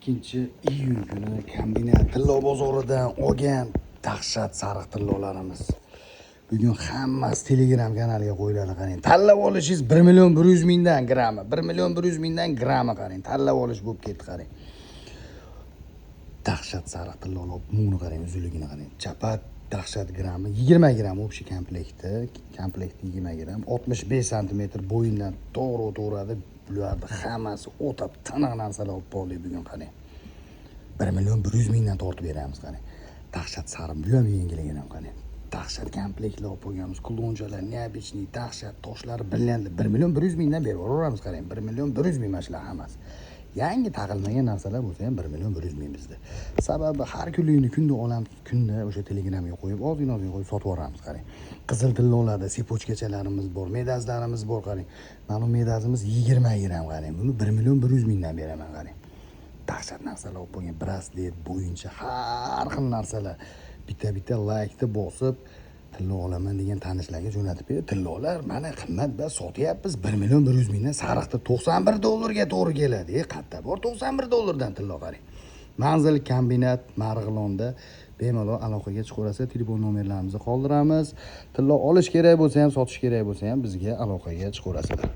2-iyun kuni kombinat tillo bozoridan olgan dahshat sariq tillolarimiz. Bugun hammasi Telegram kanaliga qo'yiladi, qarang. Tanlab olishingiz 1.100.000 dan grammi. 1.100.000 dan grammi qarang. Tanlab olish bo'lib ketdi, qarang. Dahshat sariq tillolar, buni qarang, uzunligini qarang. Chapat dahshat grammi 20 gram общий komplekti. Komplekt 20 gram, 65 sm bo'yindan to'g'ri bularni hammasi o'ta tiniq narsalar olib qoldik bugun, qarang. 1.100.000 dan tortib beramiz, qarang. Dahshat sariq, bu ham yengilgina, qarang. Dahshat komplektlar olib qo'yganmiz. Kulonchalar, neobechniy, dahshat toshlari brilliantli 1.100.000 dan berib yuboramiz, qarang. 1.100.000 mana shular hammasi. Yangi taqilmagan narsalar bo'lsa ham 1.100.000 bizda. Sababi har kunlikni kunda olamiz, kunda o'sha Telegramga qo'yib, ozgina qo'yib sotib yuboramiz, qarang. Qizil tillolarda sepochkachalarimiz bor, medazlarimiz bor, qarang. Mana medazimiz 20 gram, qarang. Buni 1.100.000 dan beraman, qarang. Dahshat narsalar olib qo'ygan, braslet bo'yicha har xil narsalar. Bitta laykni bosib tillo olaman degan tanishlarga jo'natib berdi. Tillolar mana qimmatda sotyapmiz. 1.100.000 dan sariqda $91 ga to'g'ri keladi. Qatta bor $91 dan tillo, qarang. Manzil kombinat Marg'ilonda. Bemalol aloqaga chiqaversa, telefon nomerlarimizni qoldiramiz. Tillo olish kerak bo'lsa ham, sotish kerak bo'lsa ham bizga aloqaga chiqaverasizlar.